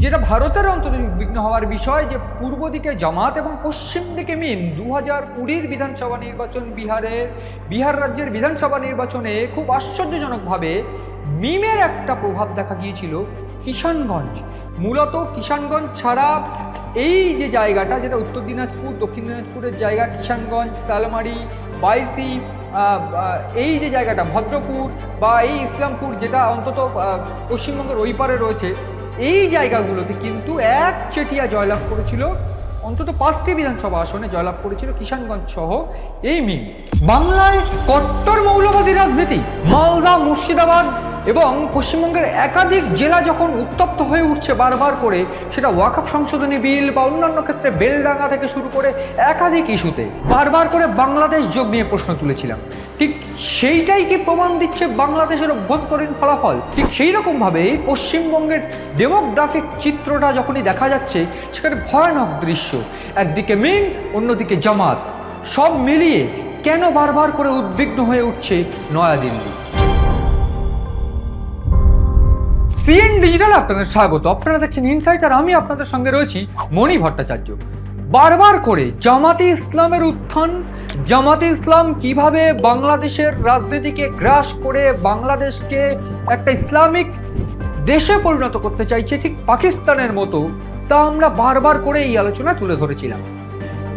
যেটা ভারতের অন্তত উদ্বিগ্ন হওয়ার বিষয় যে পূর্ব দিকে জামাত এবং পশ্চিম দিকে মিম। 2020 বিধানসভা নির্বাচন বিহার রাজ্যের বিধানসভা নির্বাচনে খুব আশ্চর্যজনকভাবে মিমের একটা প্রভাব দেখা গিয়েছিল কিষানগঞ্জ। মূলত কিষানগঞ্জ ছাড়া এই যে জায়গাটা, যেটা উত্তর দিনাজপুর দক্ষিণ দিনাজপুরের জায়গা, কিষানগঞ্জ, সালমারি, বাইসি, এই যে জায়গাটা ভদ্রপুর বা এই ইসলামপুর, যেটা অন্তত পশ্চিমবঙ্গের ওই পারে রয়েছে, এই জায়গাগুলোতে কিন্তু একচেটিয়া জয়লাভ করেছিল, অন্তত 5টি বিধানসভা আসনে জয়লাভ করেছিল কিষানগঞ্জ সহ এই মিম। বাংলায় কট্টর মৌলবাদী রাজনীতি মালদা, মুর্শিদাবাদ এবং পশ্চিমবঙ্গের একাধিক জেলা যখন উত্তপ্ত হয়ে উঠছে বারবার করে, সেটা ওয়াকফ সংশোধনী বিল বা অন্যান্য ক্ষেত্রে বেলডাঙ্গা থেকে শুরু করে একাধিক ইস্যুতে বারবার করে বাংলাদেশ যোগ নিয়ে প্রশ্ন তুলেছিলাম। ঠিক সেইটাই কি প্রমাণ দিচ্ছে বাংলাদেশের অভ্যন্তরীণ ফলাফল? ঠিক সেই রকমভাবেই পশ্চিমবঙ্গের ডেমোগ্রাফিক চিত্রটা যখনই দেখা যাচ্ছে, সেখানে ভয়ানক দৃশ্য। একদিকে মিম, অন্যদিকে জামাত, সব মিলিয়ে কেন বারবার করে উদ্বিগ্ন হয়ে উঠছে নয়াদিল্লি। সিএন ডিজিটাল আপনাদের স্বাগত। আপনারা দেখছেন ইনসাইট, আর আমি আপনাদের সঙ্গে রয়েছি মণি ভট্টাচার্য। বারবার করে জামাতে ইসলামের উত্থান, জামাতে ইসলাম কিভাবে বাংলাদেশের রাজনীতিকে গ্রাস করে বাংলাদেশকে একটা ইসলামিক দেশে পরিণত করতে চাইছে, ঠিক পাকিস্তানের মতো, তা আমরা বারবার করে এই আলোচনা তুলে ধরেছিলাম।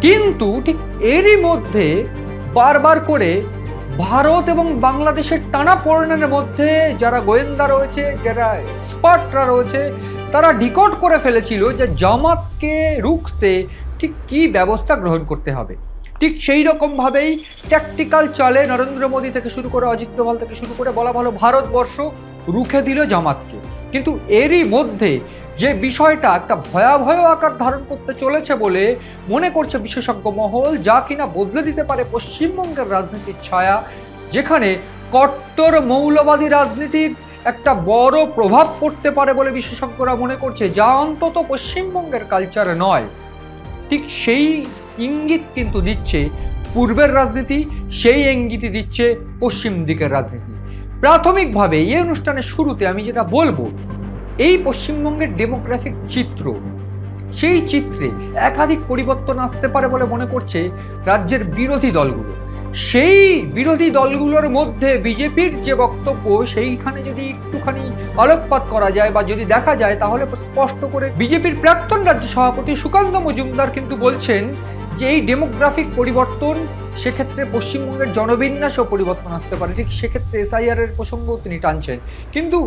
কিন্তু ঠিক এরই মধ্যে বারবার করে ভারত এবং বাংলাদেশের টানাপোড়েনের মধ্যে যারা গোয়েন্দা রয়েছে, যারা এক্সপার্টরা রয়েছে, তারা ডিকোড করে ফেলেছিল যে জামাতকে রুখতে ঠিক কী ব্যবস্থা গ্রহণ করতে হবে। ঠিক সেই রকমভাবেই ট্যাকটিক্যাল চালে নরেন্দ্র মোদী থেকে শুরু করে অজিত দোভাল থেকে শুরু করে বলা ভালো ভারতবর্ষ রুখে দিল জামাতকে। কিন্তু এরই মধ্যে যে বিষয়টা একটা ভয়াবহ আকার ধারণ করতে চলেছে বলে মনে করছে বিশেষজ্ঞ মহল, যা কিনা বদলে দিতে পারে পশ্চিমবঙ্গের রাজনীতির ছায়া, যেখানে কট্টর মৌলবাদী রাজনীতির একটা বড় প্রভাব পড়তে পারে বলে বিশেষজ্ঞরা মনে করছে, যা অন্তত পশ্চিমবঙ্গের কালচারে নয়। ঠিক সেই ইঙ্গিত কিন্তু দিচ্ছে পূর্বের রাজনীতি, সেই ইঙ্গিতই দিচ্ছে পশ্চিম দিকের রাজনীতি। প্রাথমিকভাবে এই অনুষ্ঠানের শুরুতে আমি যেটা বলবো, এই পশ্চিমবঙ্গের ডেমোগ্রাফিক চিত্র, সেই চিত্রে একাধিক পরিবর্তন আসতে পারে বলে মনে করছে রাজ্যের বিরোধী দলগুলো। সেই বিরোধী দলগুলোর মধ্যে বিজেপির যে বক্তব্য, সেইখানে যদি একটুখানি আলোকপাত করা যায় বা যদি দেখা যায়, তাহলে স্পষ্ট করে বিজেপির প্রাক্তন রাজ্য সভাপতি সুকান্ত মজুমদার কিন্তু বলছেন যে এই ডেমোগ্রাফিক পরিবর্তন, সেক্ষেত্রে পশ্চিমবঙ্গের জনবিন্যাসও পরিবর্তন আসতে পারে। ঠিক সেক্ষেত্রে এসআইআর এর প্রসঙ্গও তিনি টানছেন। কিন্তু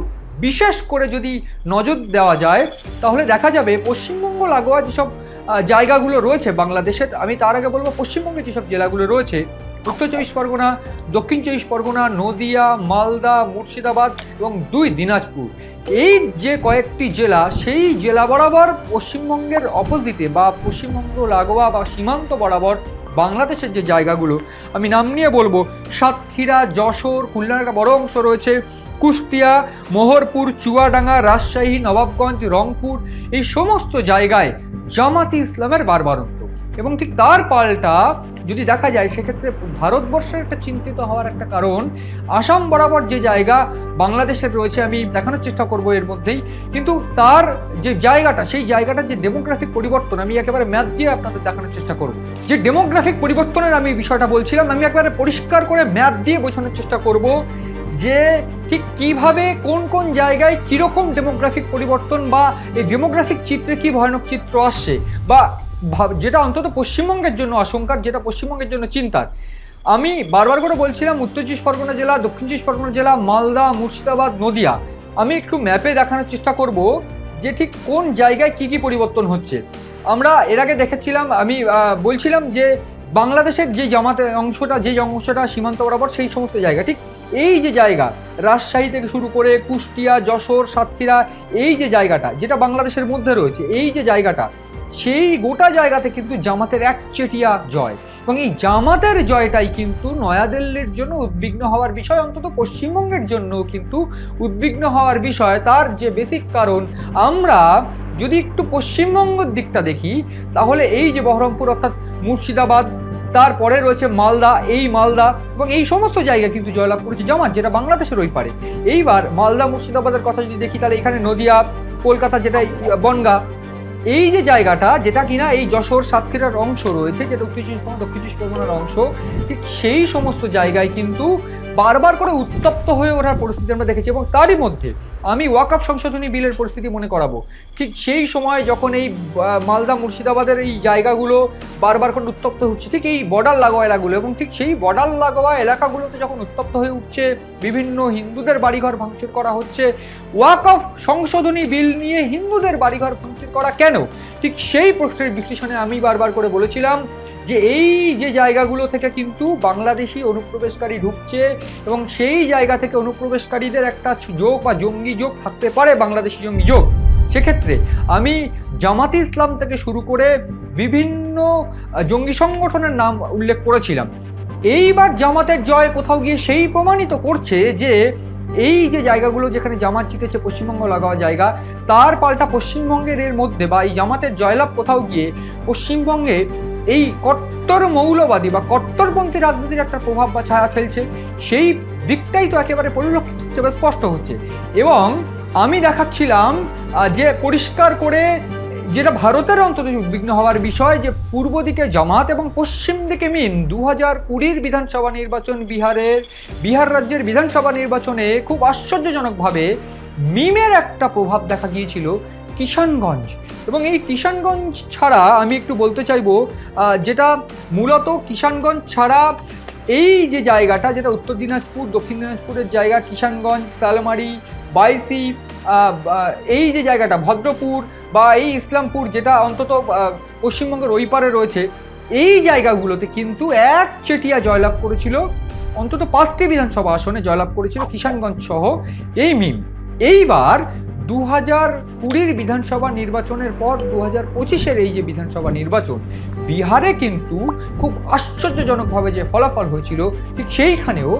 বিশেষ করে যদি নজর দেওয়া যায়, তাহলে দেখা যাবে পশ্চিমবঙ্গ লাগোয়া যেসব জায়গাগুলো রয়েছে বাংলাদেশের, আমি তার আগে বলবো পশ্চিমবঙ্গে যেসব জেলাগুলো রয়েছে, উত্তর 24 পরগনা, দক্ষিণ 24 পরগনা, নদিয়া, মালদা, মুর্শিদাবাদ এবং 2 দিনাজপুর, এই যে কয়েকটি জেলা, সেই জেলা বরাবর পশ্চিমবঙ্গের অপোজিটে বা পশ্চিমবঙ্গ লাগোয়া বা সীমান্ত বরাবর বাংলাদেশের যে জায়গাগুলো, আমি নাম নিয়ে বলবো, সাতক্ষীরা, যশোর, খুলনার একটা বড় অংশ রয়েছে, কুষ্টিয়া, মোহরপুর, চুয়াডাঙ্গা, রাজশাহী, নবাবগঞ্জ, রংপুর, এই সমস্ত জায়গায় জামাতে ইসলামের বারবারত্ব। এবং ঠিক তার পাল্টা যদি দেখা যায়, সেক্ষেত্রে ভারতবর্ষের একটা চিন্তিত হওয়ার একটা কারণ, আসাম বরাবর যে জায়গা বাংলাদেশের রয়েছে, আমি দেখানোর চেষ্টা করব এর মধ্যেই, কিন্তু তার যে জায়গাটা, সেই জায়গাটার যে ডেমোগ্রাফিক পরিবর্তন, আমি একেবারে ম্যাপ দিয়ে আপনাদের দেখানোর চেষ্টা করব। যে ডেমোগ্রাফিক পরিবর্তনের আমি বিষয়টা বলছিলাম, আমি একেবারে পরিষ্কার করে ম্যাপ দিয়ে বোঝানোর চেষ্টা করব যে ঠিক কিভাবে কোন কোন জায়গায় কিরকম ডেমোগ্রাফিক পরিবর্তন বা এই ডেমোগ্রাফিক চিত্রে কি ভয়ানক চিত্র আসছে, বা যেটা অন্তত পশ্চিমবঙ্গের জন্য আশঙ্কার, যেটা পশ্চিমবঙ্গের জন্য চিন্তার। আমি বারবার করে বলছিলাম উত্তর 24 পরগনা জেলা, দক্ষিণ 24 পরগনা জেলা, মালদা, মুর্শিদাবাদ, নদিয়া। আমি একটু ম্যাপে দেখানোর চেষ্টা করব যে ঠিক কোন জায়গায় কি কি পরিবর্তন হচ্ছে। আমরা এর আগে দেখেছিলাম, আমি বলছিলাম যে বাংলাদেশের যে জামাতের অংশটা, যে অংশটা সীমান্ত বরাবর, সেই সমস্ত জায়গা, ঠিক এই যে জায়গা, রাজশাহী থেকে শুরু করে কুষ্টিয়া, যশোর, সাতক্ষীরা, এই যে জায়গাটা যেটা বাংলাদেশের মধ্যে রয়েছে, এই যে জায়গাটা, সেই গোটা জায়গাতে কিন্তু জামাতের একচেটিয়া জয়। এবং এই জামাতের জয়টাই কিন্তু নয়াদিল্লির জন্য উদ্বিগ্ন হওয়ার বিষয়, অন্তত পশ্চিমবঙ্গের জন্য কিন্তু উদ্বিগ্ন হওয়ার বিষয়। তার যে বেসিক কারণ, আমরা যদি একটু পশ্চিমবঙ্গের দিকটা দেখি, তাহলে এই যে বহরমপুর অর্থাৎ মুর্শিদাবাদ, তারপরে রয়েছে মালদা, এই মালদা এবং এই সমস্ত জায়গা কিন্তু জয়লাভ করেছে জামাত, যেটা বাংলাদেশের ওই পারে। এইবার মালদা মুর্শিদাবাদের কথা যদি দেখি, তাহলে এখানে নদিয়া, কলকাতা যেটা বনগাঁ, এই যে জায়গাটা যেটা কিনা এই যশোর সাতক্ষীরার অংশ রয়েছে, যেটা উত্তর চব্বিশ পরগনা দক্ষিণ চব্বিশ পরগনার অংশ, ঠিক সেই সমস্ত জায়গায় কিন্তু বারবার করে উত্তপ্ত হয়ে ওঠার পরিস্থিতি আমরা দেখেছি। এবং তারই মধ্যে আমি ওয়াকফ সংশোধনী বিলের পরিস্থিতি মনে করাবো, ঠিক সেই সময় যখন এই মালদা মুর্শিদাবাদের এই জায়গাগুলো বারবার করে উত্তপ্ত হচ্ছে, ঠিক এই বর্ডার লাগোয়া এলাকাগুলো, এবং ঠিক সেই বর্ডার লাগোয়া এলাকাগুলোতে যখন উত্তপ্ত হয়ে উঠছে, বিভিন্ন হিন্দুদের বাড়িঘর ভাঙচুর করা হচ্ছে, ওয়াকফ সংশোধনী বিল নিয়ে হিন্দুদের বাড়িঘর ভাঙচুর করা কেন, ঠিক সেই প্রশ্নের বিশ্লেষণে আমি বারবার করে বলেছিলাম যে এই যে জায়গাগুলো থেকে কিন্তু বাংলাদেশি অনুপ্রবেশকারী ঢুকছে, এবং সেই জায়গা থেকে অনুপ্রবেশকারীদের একটা যোগ বা জঙ্গি যোগ থাকতে পারে, বাংলাদেশি জঙ্গি যোগ। সেক্ষেত্রে আমি জামাতে ইসলাম থেকে শুরু করে বিভিন্ন জঙ্গি সংগঠনের নাম উল্লেখ করেছিলার। এইবার জামাতের জয় কোথাও গিয়ে সেই প্রমাণিত করছে যে এই যে জায়গাগুলো যেখানে জামাত জিতেছে, পশ্চিমবঙ্গ লাগোয়া জায়গা, তার পাল্টা পশ্চিমবঙ্গের এর মধ্যে বা এই জামাতের জয়লাভ কোথাও গিয়ে পশ্চিমবঙ্গে এই কট্টর মৌলবাদী বা কট্টরপন্থী রাজনীতির একটা প্রভাব বা ছায়া ফেলছে। সেই দিকটাই তো একেবারে পরিলক্ষিত হচ্ছে বা স্পষ্ট হচ্ছে। এবং আমি দেখাচ্ছিলাম যে পরিষ্কার করে, যেটা ভারতের অন্তত উদ্বিগ্ন হওয়ার বিষয়, যে পূর্ব দিকে জামাত এবং পশ্চিম দিকে মিম। 2020 বিধানসভা নির্বাচন, বিহার রাজ্যের বিধানসভা নির্বাচনে খুব আশ্চর্যজনকভাবে মিমের একটা প্রভাব দেখা গিয়েছিল কিষানগঞ্জ। এবং এই কিষানগঞ্জ ছাড়া আমি একটু বলতে চাইবো, যেটা মূলত কিষানগঞ্জ ছাড়া এই যে জায়গাটা, যেটা উত্তর দিনাজপুর দক্ষিণ দিনাজপুরের জায়গা, কিষানগঞ্জ, সালমারি, বাইসি, এই যে জায়গাটা ভদ্রপুর বা এই ইসলামপুর, যেটা অন্তত পশ্চিমবঙ্গের ওই পারে রয়েছে, এই জায়গাগুলোতে কিন্তু একচেটিয়া জয়লাভ করেছিল, অন্তত 5টি বিধানসভা আসনে জয়লাভ করেছিল কিষানগঞ্জ সহ এই মিম। এইবার 2020 বিধানসভা নির্বাচনের পর 2025 এই যে বিধানসভা নির্বাচন, বিহারে কিন্তু খুব আশ্চর্যজনকভাবে যে ফলাফল হয়েছিল, ঠিক সেইখানেও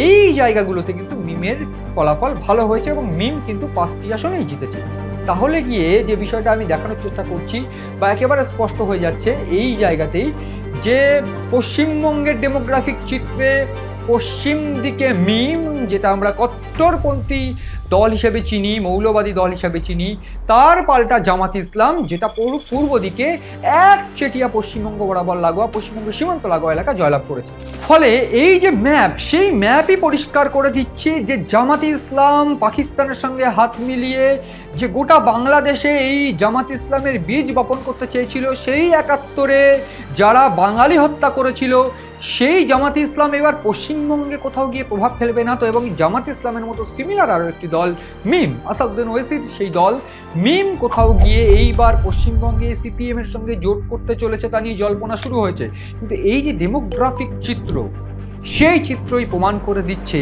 এই জায়গাগুলোতে কিন্তু মিমের ফলাফল ভালো হয়েছে এবং মিম কিন্তু 5টি আসনেই জিতেছে। তাহলে গিয়ে যে বিষয়টা আমি দেখানোর চেষ্টা করছি বা একেবারে স্পষ্ট হয়ে যাচ্ছে এই জায়গাতেই, যে পশ্চিমবঙ্গের ডেমোগ্রাফিক চিত্রে পশ্চিম দিকে মিম, যেটা আমরা কট্টরপন্থী দল হিসেবে চিনি, মৌলবাদী দল হিসেবে চিনি, তার পাল্টা জামাত ইসলাম, যেটা পূর্ব দিকে একচেটিয়া পশ্চিমবঙ্গ বরাবর লাগোয়া, পশ্চিমবঙ্গ সীমান্ত লাগোয়া এলাকা জয়লাভ করেছে। ফলে এই যে ম্যাপ, সেই ম্যাপই পরিষ্কার করে দিচ্ছে যে জামাত ইসলাম পাকিস্তানের সঙ্গে হাত মিলিয়ে যে গোটা বাংলাদেশে এই জামাত ইসলামের বীজ বপন করতে চেয়েছিল, সেই 71-এ যারা বাঙালি হত্যা করেছিল, সেই জামাত ইসলাম এবার পশ্চিমবঙ্গে কোথাও গিয়ে প্রভাব ফেলবে না তো। এবং জামাত ইসলামের মতো সিমিলার আরও একটি দল মিম, আসাদুদ্দিন ওয়েসির সেই দল মিম, কোথাও গিয়ে এইবার পশ্চিমবঙ্গে সিপিএম এর সঙ্গে জোট করতে চলেছে, তা নিয়ে জল্পনা শুরু হয়েছে। কিন্তু এই যে ডেমোগ্রাফিক চিত্র, সেই চিত্রই প্রমাণ করে দিচ্ছে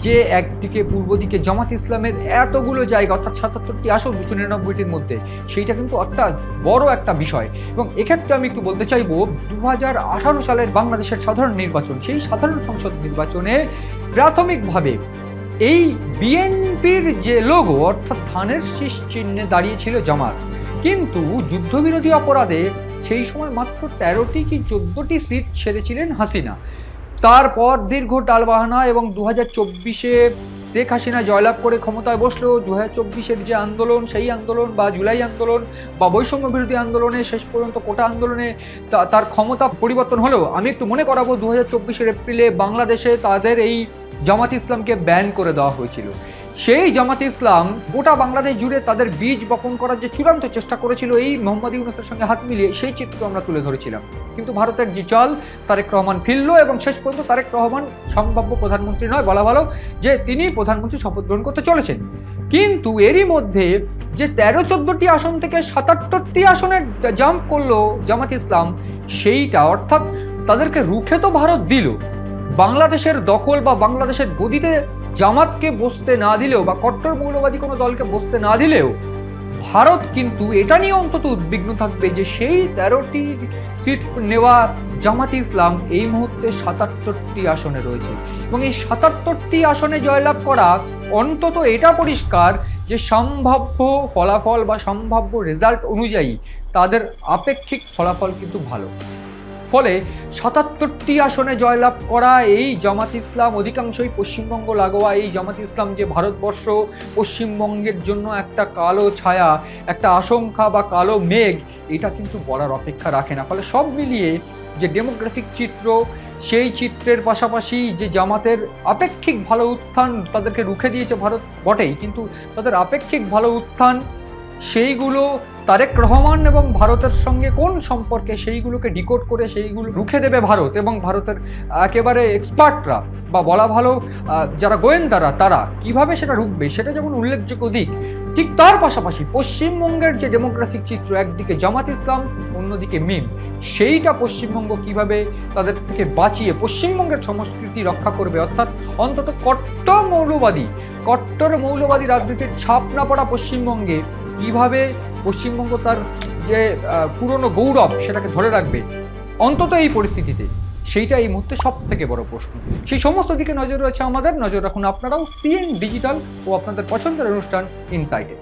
যে একদিকে পূর্ব দিকে জামাত ইসলামের এতগুলো জায়গা, অর্থাৎ 77টি আসন 299টির মধ্যে, সেইটা কিন্তু একটা বড় একটা বিষয়। এবং এক্ষেত্রে আমি একটু বলতে চাইবো, 2018 সালের বাংলাদেশের সাধারণ নির্বাচন, সেই সাধারণ সংসদ নির্বাচনে প্রাথমিকভাবে এই বিএনপির যে লোগো, অর্থাৎ ধানের শীষ চিহ্নে দাঁড়িয়েছিল জামাত, কিন্তু যুদ্ধবিরোধী অপরাধে সেই সময় মাত্র 13টি কি 14টি সিট ছেড়েছিলেন হাসিনা। তারপর দীর্ঘ টালবাহানা এবং 2024-এ শেখ হাসিনা জয়লাভ করে ক্ষমতায় বসলেও 2024-এর যে আন্দোলন, সেই আন্দোলন বা জুলাই আন্দোলন বা বৈষম্য বিরোধী আন্দোলনে, শেষ পর্যন্ত কোটা আন্দোলনে তার ক্ষমতা পরিবর্তন হলেও আমি একটু মনে করাবো 2024-এর এপ্রিলে বাংলাদেশে তাদের এই জামাত ইসলামকে ব্যান করে দেওয়া হয়েছিল। সেই জামাত ইসলাম গোটা বাংলাদেশ জুড়ে তাদের বীজ বপন করার যে চূড়ান্ত চেষ্টা করেছিল এই মোহাম্মদ ইউনূসের সঙ্গে হাত মিলিয়ে, সেই চিত্র আমরা তুলে ধরেছিলাম। কিন্তু ভারতের যে চাল, তারেক রহমান ফিরল এবং শেষ পর্যন্ত তারেক রহমান সম্ভাব্য প্রধানমন্ত্রী নয়, বলা ভালো যে তিনি প্রধানমন্ত্রী শপথ গ্রহণ করতে চলেছেন। কিন্তু এরই মধ্যে যে 13-14টি আসন থেকে 77টি আসনে জাম্প করলো জামাত ইসলাম, সেইটা অর্থাৎ তাদেরকে রুখে তো ভারত দিল, বাংলাদেশের দখল বা বাংলাদেশের গদিতে জামাতকে বসতে না দিলেও বা কট্টর মৌলবাদী কোনো দলকে বসতে না দিলেও ভারত কিন্তু এটা নিয়ে অন্তত উদ্বিগ্ন থাকবে যে সেই 13টি সিট নেওয়া জামাত ইসলাম এই মুহূর্তে 77টি আসনে রয়েছে। এবং এই 77টি আসনে জয়লাভ করা অন্তত এটা পরিষ্কার যে সম্ভাব্য ফলাফল বা সম্ভাব্য রেজাল্ট অনুযায়ী তাদের আপেক্ষিক ফলাফল কিন্তু ভালো। ফলে ৭৭টি আসনে জয়লাভ করা এই জামাত ইসলাম, অধিকাংশই পশ্চিমবঙ্গ লাগোয়া এই জামাত ইসলাম যে ভারতবর্ষ পশ্চিমবঙ্গের জন্য একটা কালো ছায়া, একটা আশঙ্কা বা কালো মেঘ, এটা কিন্তু বলার অপেক্ষা রাখে না। ফলে সব মিলিয়ে যে ডেমোগ্রাফিক চিত্র, সেই চিত্রের পাশাপাশি যে জামাতের আপেক্ষিক ভালো উত্থান, তাদেরকে রুখে দিয়েছে ভারত বটেই, কিন্তু তাদের আপেক্ষিক ভালো উত্থান, সেইগুলো তারেক রহমান এবং ভারতের সঙ্গে কোন সম্পর্কে, সেইগুলোকে ডিকোড করে সেইগুলো রুখে দেবে ভারত, এবং ভারতের একেবারে এক্সপার্টরা বা বলা ভালো যারা গোয়েন্দারা, তারা কিভাবে সেটা রুখবে, সেটা যেমন উল্লেখযোগ্য দিক, ঠিক তার পাশাপাশি পশ্চিমবঙ্গের যে ডেমোগ্রাফিক চিত্র, একদিকে জামাত ইসলাম, অন্যদিকে মিম, সেইটা পশ্চিমবঙ্গ কিভাবে তাদের থেকে বাঁচিয়ে পশ্চিমবঙ্গের সংস্কৃতি রক্ষা করবে, অর্থাৎ অন্তত কট্টর মৌলবাদী রাজনীতির ছাপ না পড়া পশ্চিমবঙ্গে কিভাবে পশ্চিমবঙ্গ তার যে পুরনো গৌরব সেটাকে ধরে রাখবে অন্তত এই পরিস্থিতিতে, সেইটা এই মুহূর্তে সব থেকে বড় প্রশ্ন। সেই সমস্ত দিকে নজর রয়েছে আমাদের। নজর রাখুন আপনারাও সিএন ডিজিটাল ও আপনাদের পছন্দের অনুষ্ঠান ইনসাইডে।